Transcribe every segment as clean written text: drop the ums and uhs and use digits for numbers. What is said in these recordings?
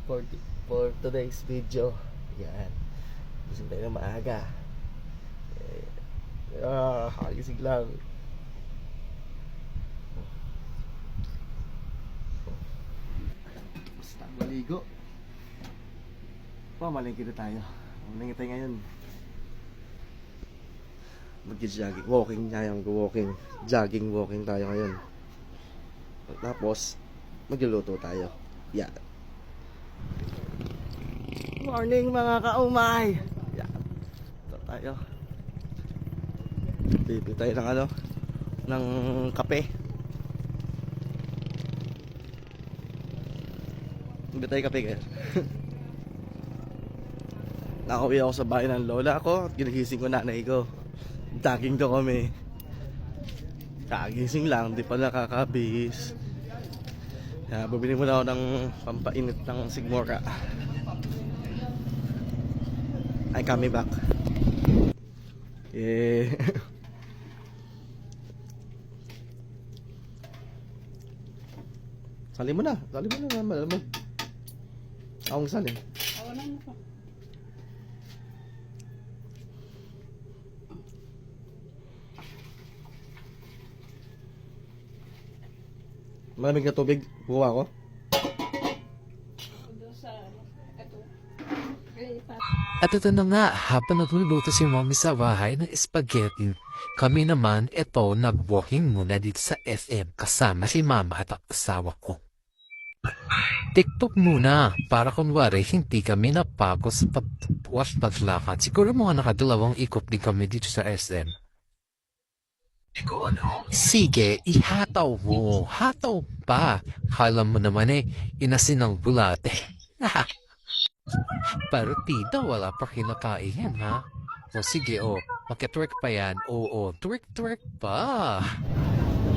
for, for today's video. Yan. Gising tayo ng maaga. Hagising lang. Basta maligo. Pamalingki na tayo. Malingki tayo ngayon. Mag-jogging, walking tayo, walking, jogging, walking tayo ngayon. Tapos magluluto tayo. Yan. Morning mga kaumay. Yan. Ito tayo. Bibili tayo ng ano, ng kape. Bibili tayo kape kaya. Nakauwi ako sa bahay ng lola ko at ginigising ko nanay ko. Jogging daw kami. Kagising lang, di pa nakakabihis. Bumili muna ako ng pampainit ng sigmora. I'm coming back. Yeah. Sali mo na naman mo. Akong salin. Malamig na tubig, buwa ko. At ito na nga, habang nagluluto si mommy sa bahay ng spaghetti, kami naman ito nag-walking muna dito sa SM kasama si mama at ang asawa ko. TikTok muna, para kunwari hindi kami napagod sa pagpuwas paglakad. Siguro mga nakadalawang ikot din kami dito sa SM. Sige, ihataw mo. Hataw pa. Kala mo naman inasin ng bulate. Pero tita, wala pa kinakain, ha? O sige, makitwerk pa yan. Oo, twerk pa.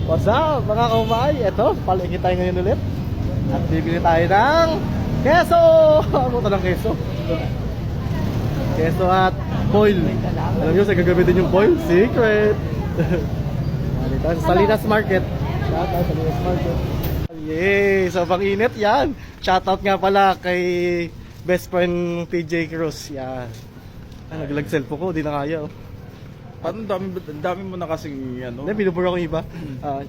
What's up mga kaumay? Ito, palingki tayo ngayon ulit. At bibili tayo ng keso! Ano ito ng keso? Keso at foil. Alam nyo, sa gagamitin yung foil? Secret! Dito sa Salinas Market. Shoutout sa Salinas Market. Yay! Sobrang init yan. Shoutout nga pala kay best friend PJ Cruz. Yan. Naglag cellphone ko, di na kaya. Ang dami mo na kasing ano. Hindi, binubura ko yung iba.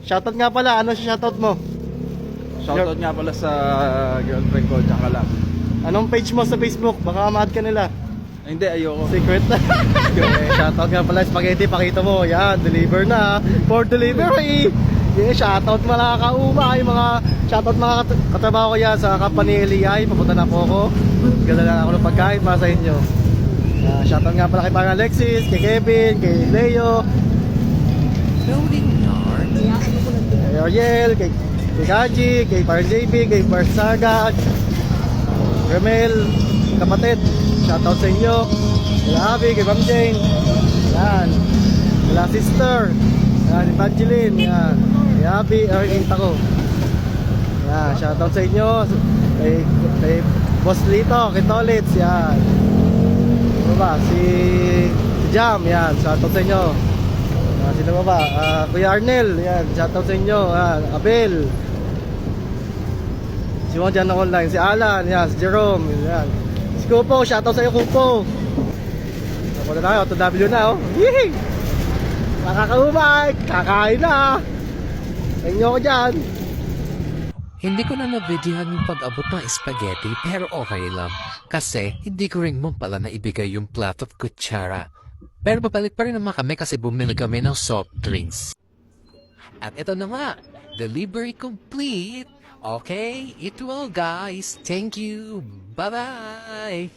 Shoutout nga pala. Ano siya shoutout mo? Shoutout nga pala sa girlfriend ko, tsaka lang. Anong page mo sa Facebook? Baka ma-add ka nila. Hindi, ayoko. Secret. Shoutout nga pala spaghetti, pakita mo. Yan, deliver na. For delivery. Yeah, shoutout mga kaumay, mga shoutout mga katrabaho ko yan sa company LEI. Papunta na po ako. Gala lang ako ng pagkain para sa inyo. Shoutout nga pala kay Parang Alexis, kay Kevin, kay Leo, kay Ariel, kay Gaji, kay Parang JB, kay Barsaga, Remel, kapatid. Shoutout sa inyo. Kay Abby, kay Ma'am Jane. Yan. Kay sister. Yan, si Evangeline. Yan. Kay Abby, kinta ko. Yan, shoutout sa inyo. Kay Boss Lito, kay Tolitz. Yan. Ano ba? Si Jam. Yan, shoutout sa inyo. Sino ba ba? Kuya Arnel. Yan, shoutout sa inyo. Yan, Abel. Si Juan dyan na online. Si Alan. Yan, si Jerome. Yan. Si Kupo, shoutout sa iyo Kupo. Ako na tayo, W na Yee! Nakakaumay, kakain na. Inyo ko dyan. Hindi ko na nabidyohan yung pag-abot ng spaghetti pero okay lang. Kasi hindi ko rin mo pala naibigay yung plot of kutsara. Pero babalik pa rin naman kami kasi bumili kami ng soft drinks. At ito na nga, delivery complete. Okay, it will guys. Thank you. Bye-bye.